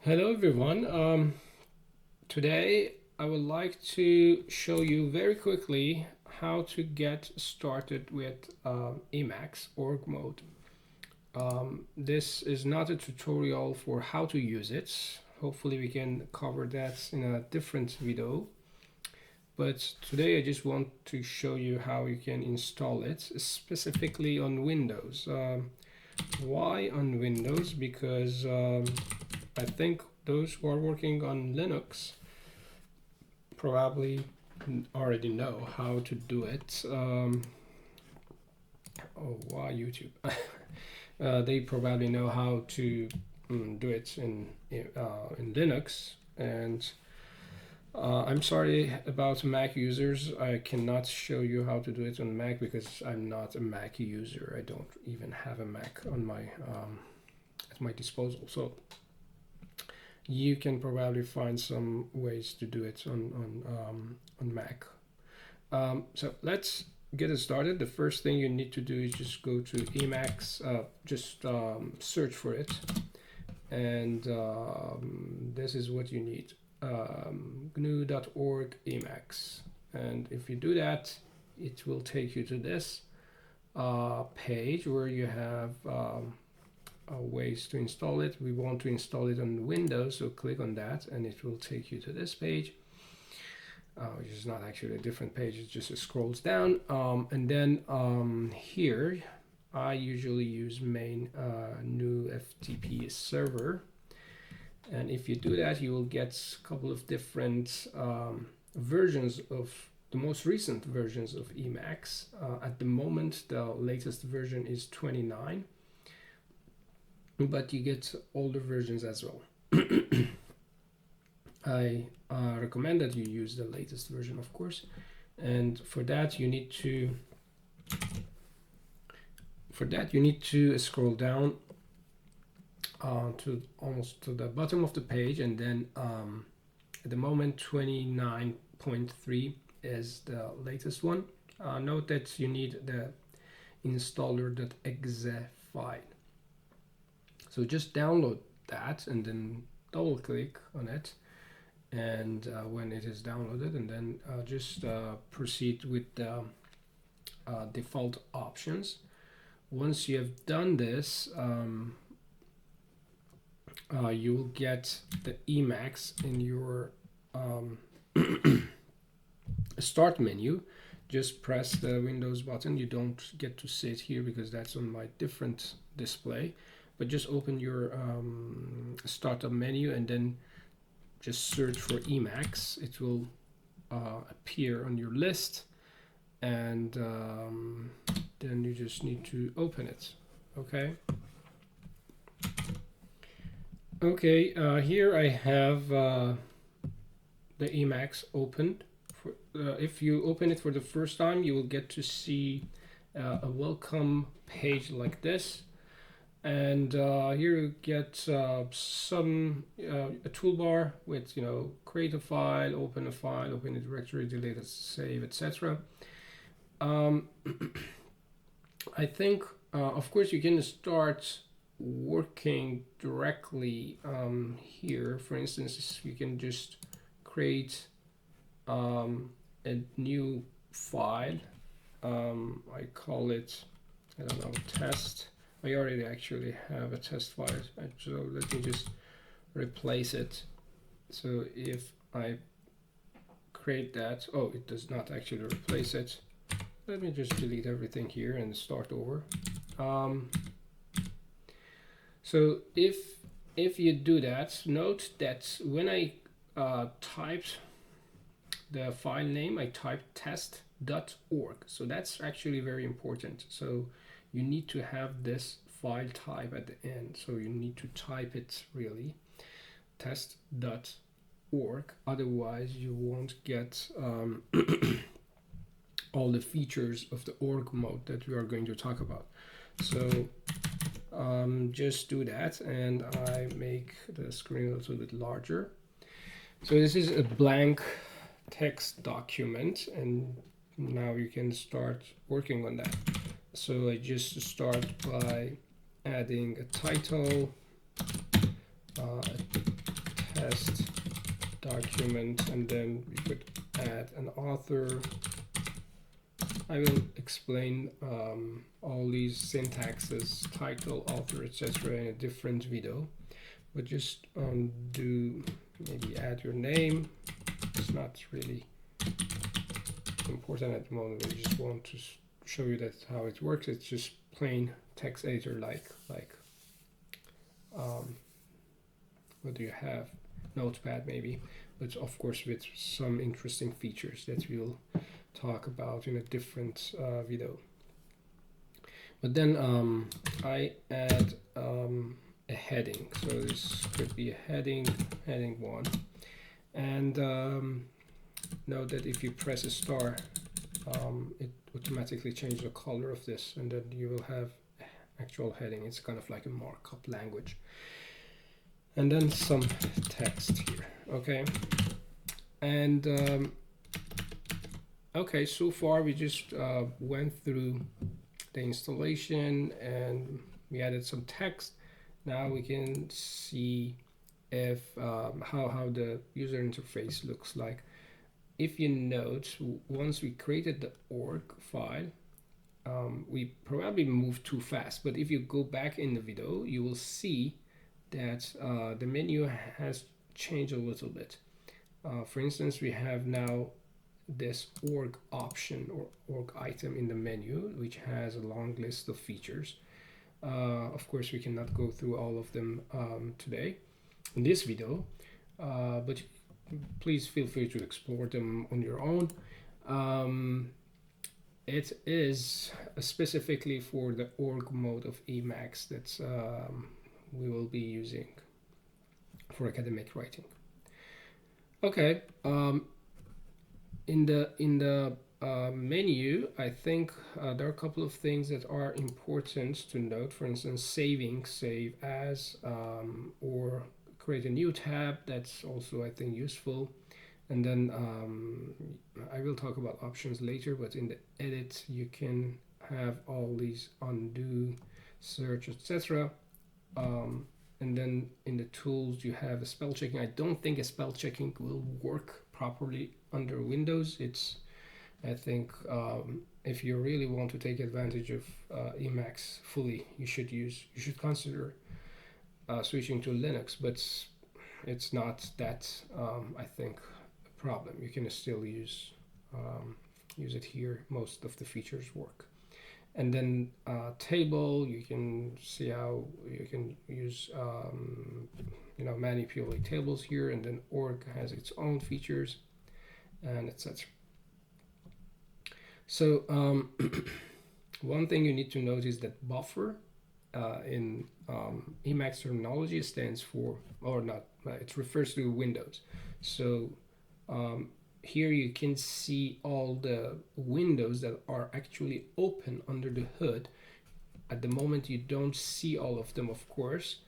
Hello everyone. Today I would like to show you very quickly how to get started with Emacs Org Mode. This is not a tutorial for how to use it. Hopefully we can cover that in a different video. But today I just want to show you how you can install it, specifically on Windows. Why on Windows? Because I think those who are working on Linux probably already know how to do it. Oh, why YouTube? They probably know how to do it in Linux. And I'm sorry about Mac users. I cannot show you how to do it on Mac because I'm not a Mac user. I don't even have a Mac on my at my disposal. So you can probably find some ways to do it on Mac. So let's get it started. The first thing you need to do is just go to Emacs, search for it, and this is what you need. GNU.org Emacs, and if you do that, it will take you to this page where you have ways to install it. We want to install it on Windows, so click on that and it will take you to this page, which is not actually a different page, it just scrolls down. And then here I usually use main new FTP server, and if you do that you will get a couple of different versions of the most recent versions of Emacs. At the moment the latest version is 29, but you get older versions as well. I recommend that you use the latest version, of course, and for that you need to scroll down to almost to the bottom of the page, and then at the moment 29.3 is the latest one. Note that you need the installer.exe file. So just download that and then double click on it, and when it is downloaded, and then just proceed with the default options. Once you have done this, you will get the Emacs in your start menu. Just press the Windows button. You don't get to see it here because that's on my different display, but just open your startup menu and then just search for Emacs. It will appear on your list, and then you just need to open it. Okay, here I have the Emacs opened. If you open it for the first time, you will get to see a welcome page like this, and here you get a toolbar with create a file, open a directory, delete it, save, etc. I think of course you can start working directly here. For instance, you can just create a new file. I call it, I don't know, test. I already actually have a test file, so let me just replace it. So if I create that, oh, it does not actually replace it. Let me just delete everything here and start over. So if you do that, note that when I typed the file name, I typed test.org. So that's actually very important. So you need to have this file type at the end. So you need to type it really, test.org. Otherwise you won't get all the features of the org mode that we are going to talk about. So just do that, and I make the screen a little bit larger. So this is a blank text document, and now you can start working on that. So I just start by adding a title, a test document, and then we could add an author. I will explain all these syntaxes, title, author, etc. in a different video, but just do maybe add your name. It's not really important at the moment. We just want to show you that how it works. It's just plain text editor like what do you have? Notepad maybe, but of course with some interesting features that we'll talk about in a different video. But then I add a heading. So this could be a heading 1, and note that if you press a star, it automatically changes the color of this, and then you will have actual heading. It's kind of like a markup language. And then some text here, okay? And okay, so far we just went through the installation and we added some text. Now we can see if how the user interface looks like. If you note, once we created the org file, we probably moved too fast, but if you go back in the video, you will see that the menu has changed a little bit. For instance, we have now this org option or org item in the menu, which has a long list of features. Of course, we cannot go through all of them today in this video, but please feel free to explore them on your own. It is specifically for the org mode of Emacs that we will be using for academic writing. Okay, in the menu, I think there are a couple of things that are important to note. For instance, save as, or create a new tab. That's also, I think, useful. And then I will talk about options later, but in the edit, you can have all these undo, search, etc. And then in the tools, you have a spell checking. I don't think a spell checking will work properly under Windows. I think if you really want to take advantage of Emacs fully, you should consider switching to Linux, but it's not that I think a problem. You can still use it here. Most of the features work. And then table, you can see how you can use manipulate tables here, and then org has its own features, and etc. So one thing you need to note is that buffer in Emacs terminology stands for, or not, it refers to Windows. So here you can see all the windows that are actually open under the hood. At the moment you don't see all of them, of course.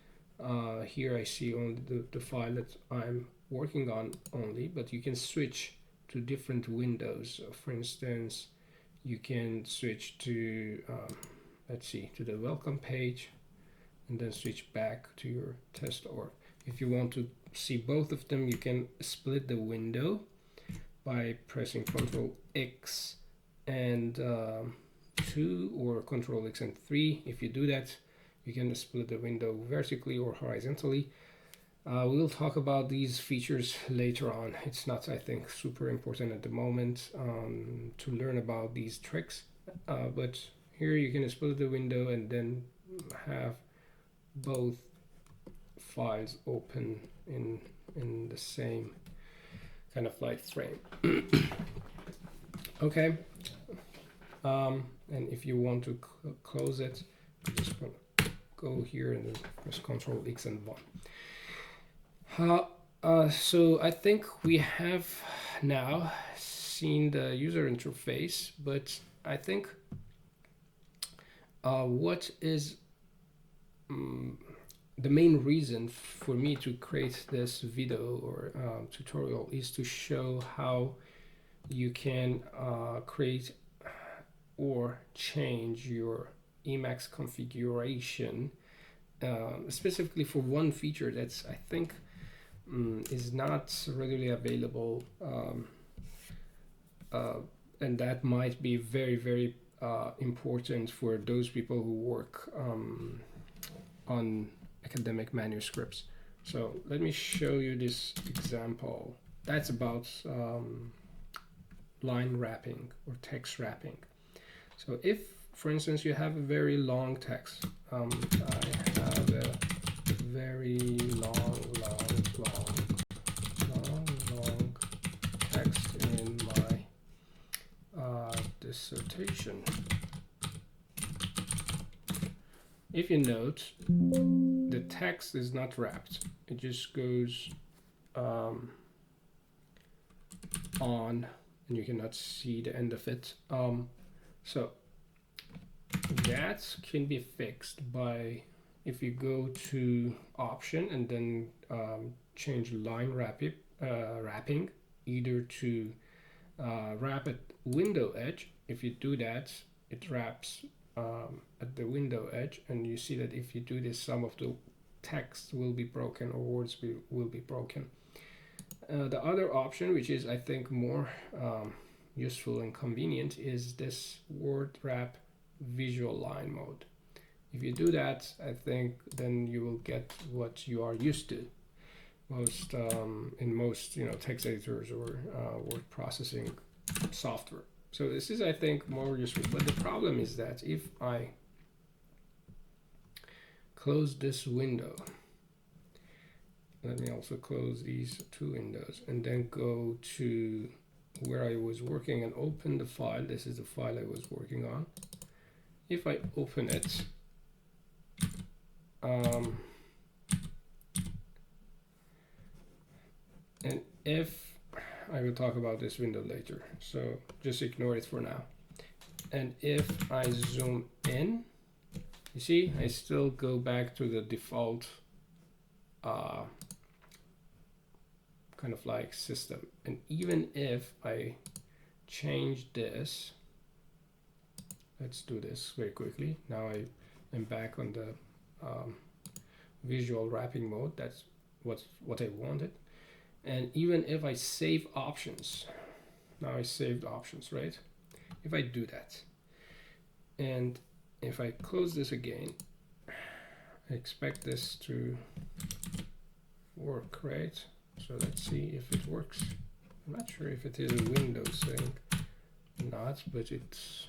Here I see only the file that I'm working on only, but you can switch to different windows. For instance, you can switch to, let's see, to the welcome page, and then switch back to your test org. If you want to see both of them, you can split the window by pressing Ctrl X and 2, or Ctrl X and 3. If you do that, you can split the window vertically or horizontally. We'll talk about these features later on. It's not, I think, super important at the moment to learn about these tricks, but here you can split the window and then have both files open in the same kind of like frame. Okay, and if you want to close it, you just go here and then press Ctrl X and 1. So I think we have now seen the user interface, but I think what is the main reason for me to create this video or tutorial is to show how you can create or change your Emacs configuration, specifically for one feature that's, I think, is not readily available, and that might be very, very important for those people who work on academic manuscripts. So let me show you this example. That's about line wrapping or text wrapping. So if, for instance, you have a very long text, I have a very long text in my dissertation. If you note, the text is not wrapped. It just goes on, and you cannot see the end of it. So that can be fixed by, if you go to option and then change line wrapping, either to wrap at window edge. If you do that, it wraps at the window edge, and you see that if you do this, some of the text will be broken or words will be broken. The other option, which is I think more useful and convenient, is this word wrap visual line mode. If you do that, I think then you will get what you are used to in most text editors or word processing software. So this is, I think, more useful. But the problem is that if I close this window, let me also close these two windows, and then go to where I was working and open the file. This is the file I was working on. If I open it, and if I will talk about this window later, so just ignore it for now. And if I zoom in, you see I still go back to the default kind of like system. And even if I change this, let's do this very quickly. Now I am back on the visual wrapping mode. That's what I wanted. And even if I save options, now I saved options, right? If I do that, and if I close this again, I expect this to work, right? So let's see if it works. I'm not sure if it is a Windows thing, not, but it's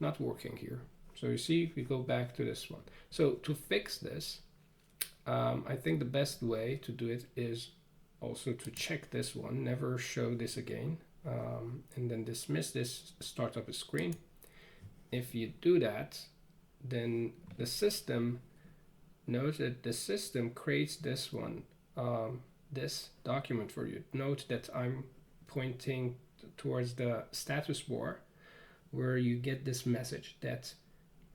not working here. So you see, we go back to this one. So to fix this, I think the best way to do it is also to check this one, never show this again, and then dismiss this startup screen. If you do that, then the system knows that the system creates this one, this document for you. Note that I'm pointing towards the status bar, where you get this message that,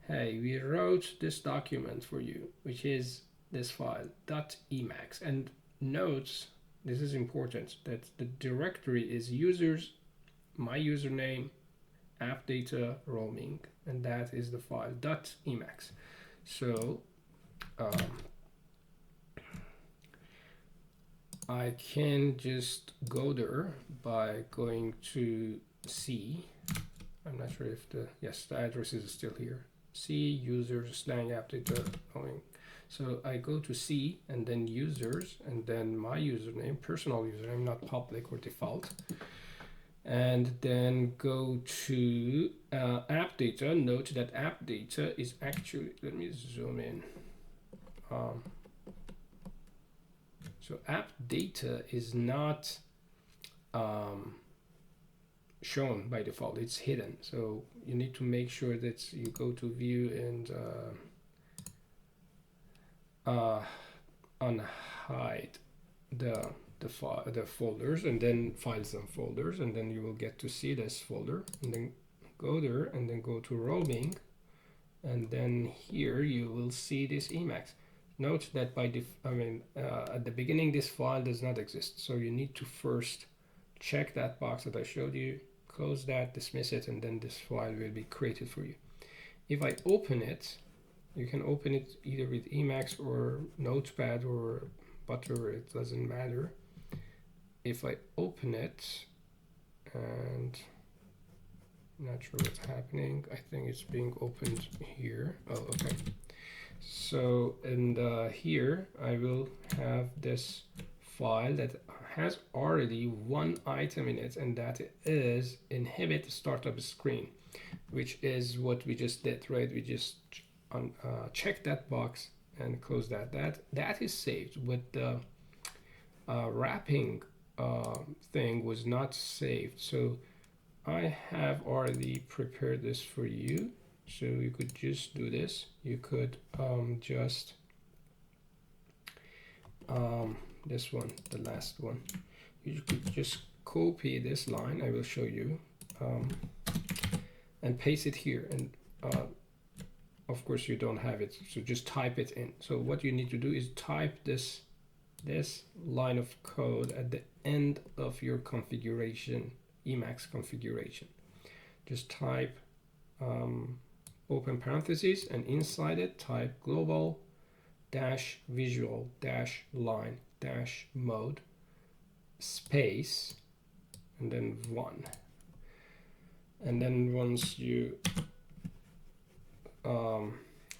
hey, we wrote this document for you, which is this file .emacs. And note, this is important, that the directory is users, my username, app data, roaming, and that is the file .emacs. So I can just go there by going to C. I'm not sure if the address is still here. C users slang app data roaming. So I go to C and then users and then my username, personal username, not public or default. And then go to app data. Note that app data is actually, let me zoom in. So app data is not shown by default, it's hidden. So you need to make sure that you go to view and unhide the folders, and then files and folders, and then you will get to see this folder, and then go there and then go to roaming, and then here you will see this Emacs. Note that at the beginning this file does not exist, so you need to first check that box that I showed you, close that, dismiss it, and then this file will be created for you. If I open it, you can open it either with Emacs or Notepad or whatever, it doesn't matter. If I open it, and not sure what's happening, I think it's being opened here. Oh, okay. So, and here I will have this file that has already one item in it, and that is inhibit startup screen, which is what we just did, right? We just check that box and close that. That is saved, but the wrapping thing was not saved. So I have already prepared this for you. So you could just do this. You could just this one, the last one. You could just copy this line. I will show you, and paste it here. And of course you don't have it, so just type it in. So what you need to do is type this line of code at the end of your configuration, Emacs configuration. Just type open parentheses, and inside it type global dash visual dash line dash mode space, and then 1. And then once you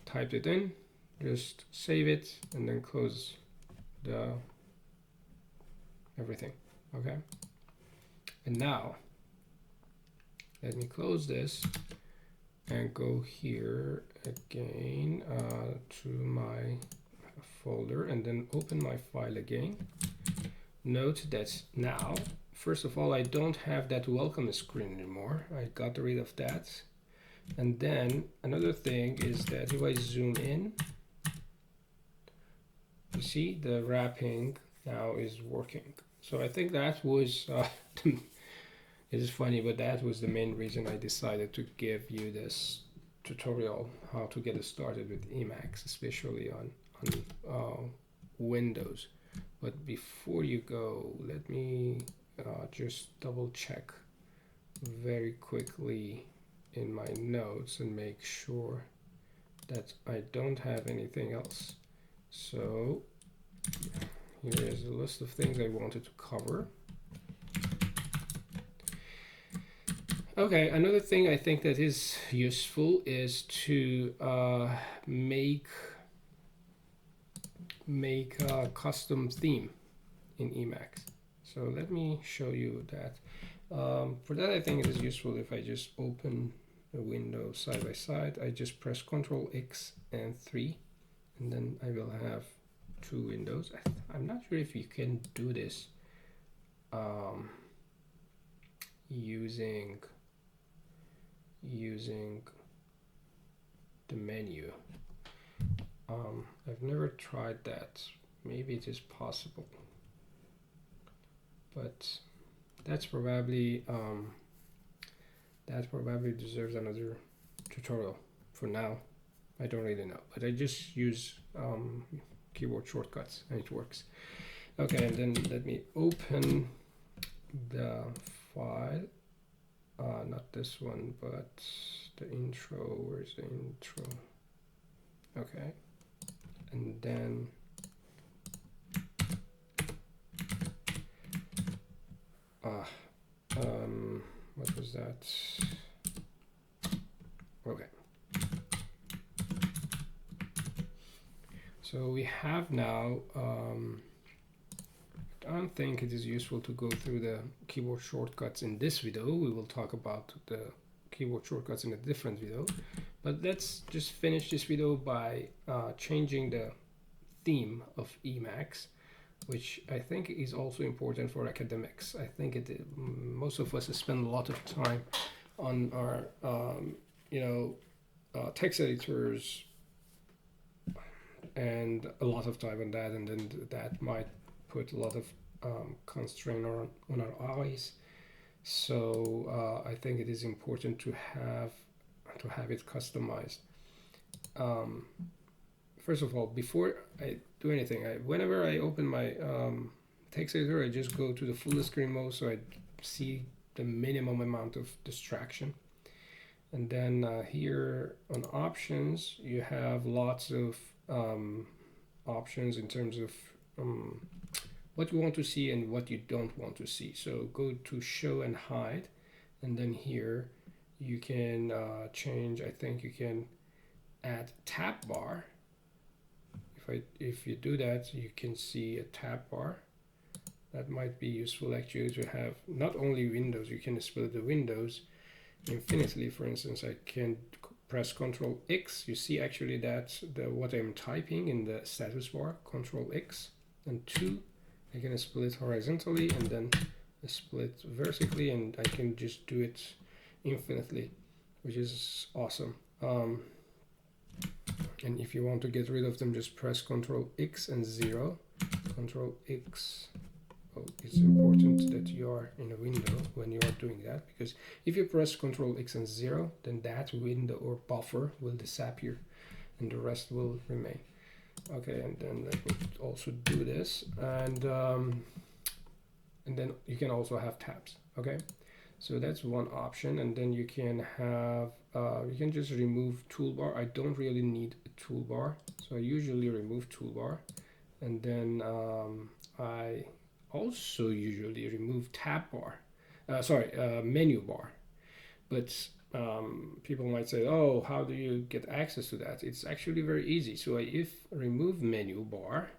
typed it in, just save it and then close the everything. Okay, and now let me close this and go here again to my folder, and then open my file again. Note that now, first of all, I don't have that welcome screen anymore. I got rid of that. And then another thing is that if I zoom in, you see the wrapping now is working. So I think that was it is funny, but that was the main reason I decided to give you this tutorial, how to get started with Emacs, especially on Windows. But before you go, let me just double check very quickly in my notes and make sure that I don't have anything else. So here is a list of things I wanted to cover. Okay, another thing I think that is useful is to make a custom theme in Emacs. So let me show you that. For that, I think it is useful if I just open the window side by side. I just press Ctrl X and 3, and then I will have 2 windows. I'm not sure if you can do this using the menu. I've never tried that. Maybe it is possible, but that's probably deserves another tutorial. For now, I don't really know, but I just use keyboard shortcuts and it works. Okay, and then let me open the file. Not this one, but the intro. Where's the intro? Okay, and then what was that? Okay, so we have now I don't think it is useful to go through the keyboard shortcuts in this video. We will talk about the keyboard shortcuts in a different video, but let's just finish this video by changing the theme of Emacs, which I think is also important for academics. I think most of us spend a lot of time on our text editors and a lot of time on that, and then that might put a lot of constraint on our eyes. So I think it is important to have it customized. First of all, before I do anything, whenever I open my text editor, I just go to the full screen mode so I see the minimum amount of distraction. And then here on options, you have lots of options in terms of what you want to see and what you don't want to see. So go to show and hide, and then here you can change. I think you can add tab bar. If you do that, you can see a tab bar. That might be useful actually to have not only windows. You can split the windows infinitely. For instance, I can press Ctrl X. You see actually that what I'm typing in the status bar, Ctrl X, and 2. I can split horizontally and then split vertically, and I can just do it infinitely, which is awesome. And if you want to get rid of them, just press Ctrl X and 0. Ctrl X. Oh, it's important that you are in a window when you are doing that, because if you press Ctrl X and 0, then that window or buffer will disappear and the rest will remain. Okay, and then let me also do this, and then you can also have tabs. Okay, so that's one option, and then you can have you can just remove toolbar. I don't really need a toolbar, so I usually remove toolbar, and then I also usually remove tab bar, menu bar. But people might say, oh, how do you get access to that? It's actually very easy. So if remove menu bar,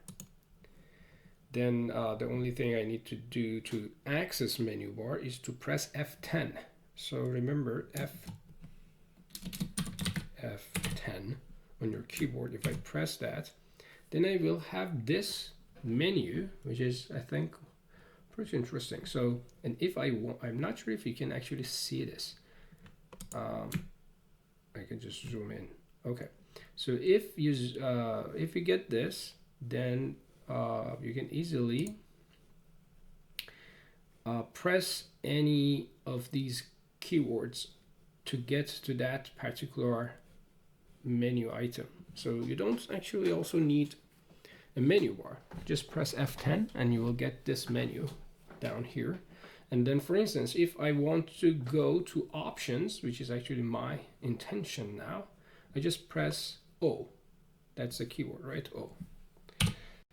then the only thing I need to do to access menu bar is to press F10. So remember F10 on your keyboard. If I press that, then I will have this menu, which is, I think, pretty interesting. So, and if I'm not sure if you can actually see this. I can just zoom in. Okay, so if you get this, then you can easily press any of these keywords to get to that particular menu item. So you don't actually also need a menu bar. Just press F10 and you will get this menu down here. And then, for instance, if I want to go to options, which is actually my intention now, I just press O. That's the keyword, right? O.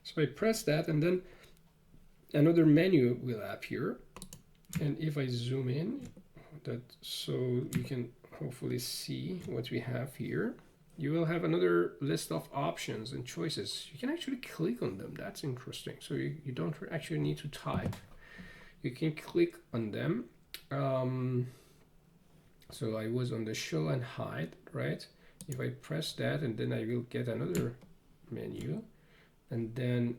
So I press that, and then another menu will appear. And if I zoom in, so you can hopefully see what we have here, you will have another list of options and choices. You can actually click on them. That's interesting. So you don't actually need to type. You can click on them. So I was on the show and hide, right? If I press that, and then I will get another menu. And then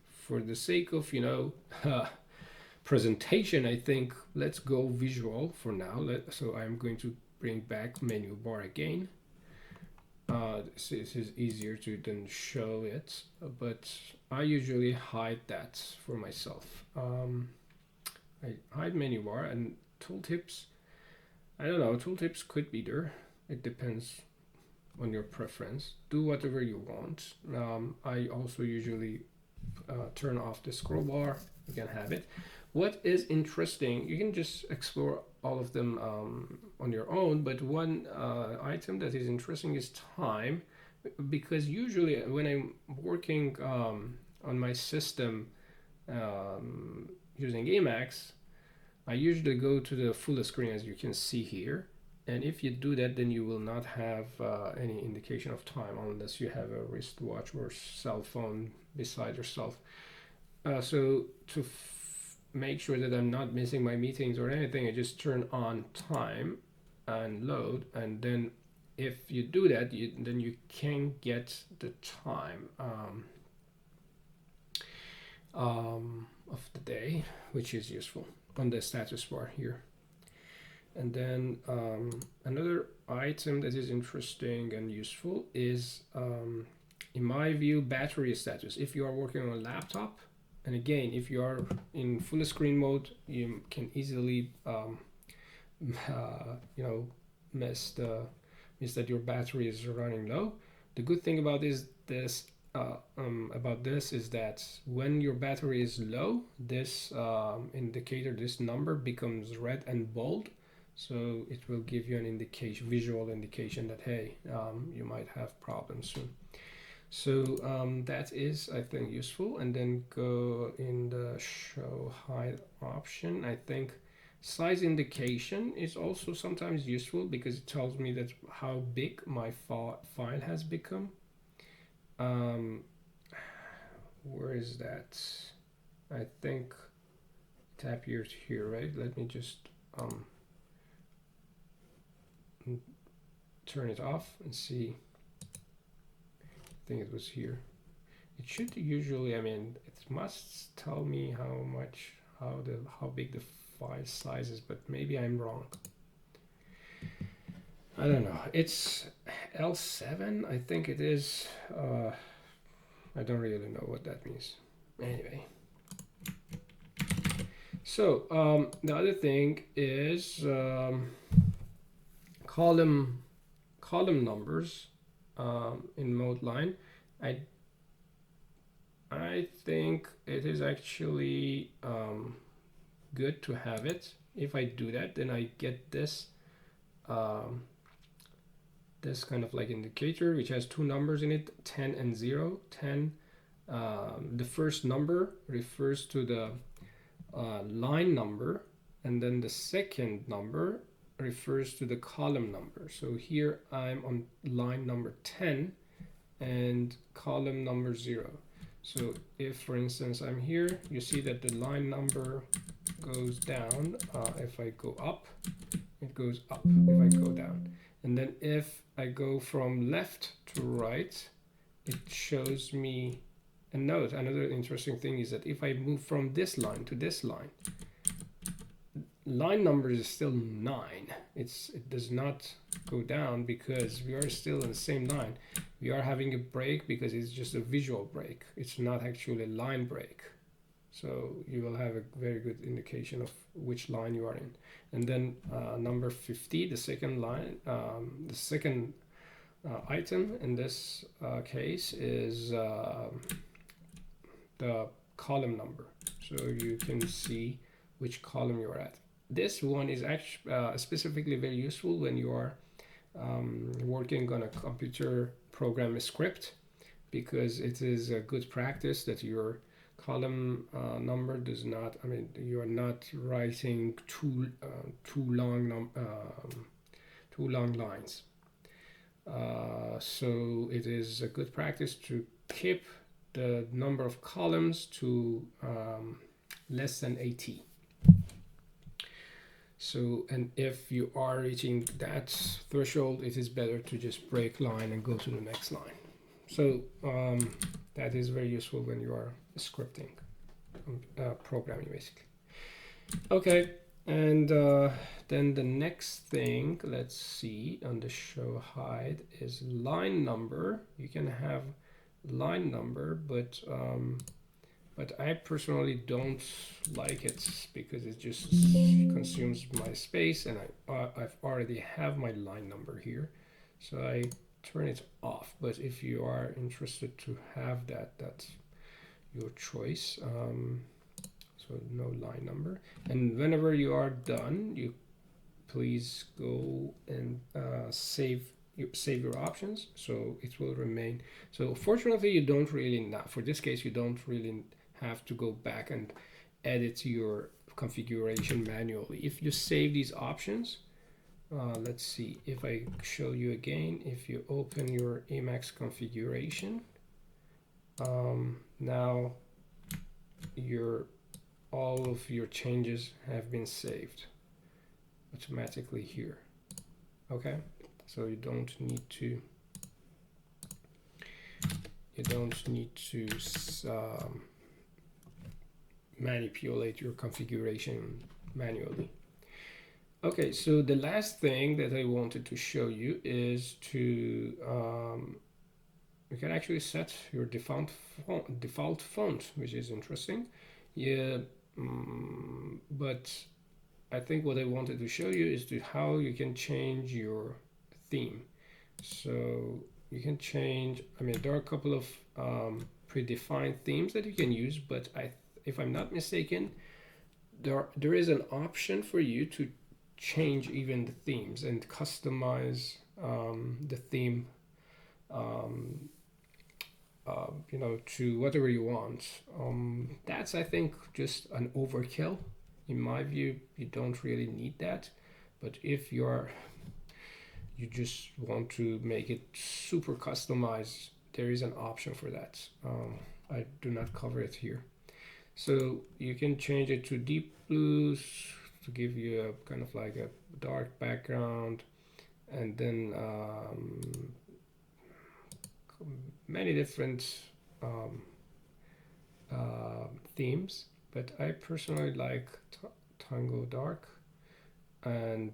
for the sake of, presentation, I think let's go visual for now. So I'm going to bring back menu bar again. This is easier to then show it, but I usually hide that for myself. I hide menu bar, and tooltips. I don't know, tooltips could be there. It depends on your preference. Do whatever you want. I also usually turn off the scroll bar. You can have it. What is interesting, you can just explore all of them on your own, but one item that is interesting is time, because usually when I'm working on my system using Emacs, I usually go to the full screen, as you can see here, and if you do that, then you will not have any indication of time unless you have a wristwatch or cell phone beside yourself. So to make sure that I'm not missing my meetings or anything, I just turn on time and load, and then if you do that, then you can get the time of the day, which is useful on the status bar here. And then another item that is interesting and useful is, in my view, battery status. If you are working on a laptop, and again, if you are in full screen mode, you can easily, miss that your battery is running low. The good thing about this is that when your battery is low, this indicator, this number becomes red and bold. So it will give you an indication, visual indication that, hey, you might have problems soon. So that is, I think, useful. And then go in the show hide option. I think size indication is also sometimes useful because it tells me that how big my file has become. Where is that? I think it appears here, right? Let me just turn it off and see. I think it was here. It should usually, I mean, it must tell me how big the file size is, but maybe I'm wrong. I don't know. It's L7, I think it is. I don't really know what that means. Anyway. So the other thing is column numbers in mode line. I think it is actually good to have it. If I do that, then I get this this kind of like indicator which has two numbers in it, 10 and 0. 10, the first number refers to the line number, and then the second number refers to the column number. So here I'm on line number 10 and column number 0. So if, for instance, I'm here, you see that the line number goes down. If I go up, it goes up if I go down. And then if I go from left to right, it shows me a note. Another interesting thing is that if I move from this line to this line, line number is still 9. It does not go down because we are still in the same line. We are having a break because it's just a visual break. It's not actually a line break. So you will have a very good indication of which line you are in. And then number 50, the second line, the second item in this case is the column number. So you can see which column you are at. This one is actually specifically very useful when you are working on a computer program script, because it is a good practice that your column number does not, I mean, you are not writing too long lines. So it is a good practice to keep the number of columns to less than 80. So, and if you are reaching that threshold, it is better to just break line and go to the next line. So that is very useful when you are scripting, programming basically. Okay, and then the next thing, let's see, on the show hide is line number. You can have line number, but I personally don't like it because it just consumes my space, and I've already have my line number here, so I turn it off. But if you are interested to have that, that's your choice. So no line number. And whenever you are done, you please go and save your options, so it will remain. So fortunately, you don't really, for this case, you don't really have to go back and edit your configuration manually. If you save these options, let's see, if I show you again, if you open your Emacs configuration, now all of your changes have been saved automatically here. Okay, so you don't need to manipulate your configuration manually. Okay, so the last thing that I wanted to show you is to you can actually set your default font, which is interesting. Yeah, but I think what I wanted to show you is how you can change your theme. So you can change, I mean, there are a couple of predefined themes that you can use, but if I'm not mistaken, there is an option for you to change even the themes and customize the theme to whatever you want. That's, I think, just an overkill. In my view, you don't really need that. But if you just want to make it super customized, there is an option for that. I do not cover it here. So you can change it to deep blues to give you a kind of like a dark background, and then many different themes. But I personally like Tango Dark, and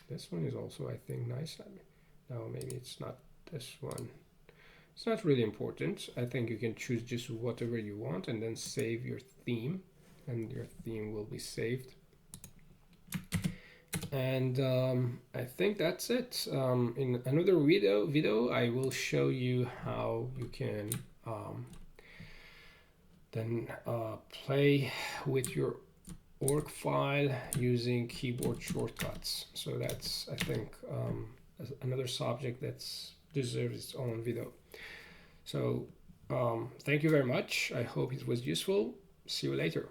this one is also, I think, nice. No, maybe it's not this one. It's not really important. I think you can choose just whatever you want and then save your theme, and your theme will be saved. And I think that's it. In another video, I will show you how you can then play with your org file using keyboard shortcuts. So that's, I think, another subject that deserves its own video. So thank you very much. I hope it was useful. See you later.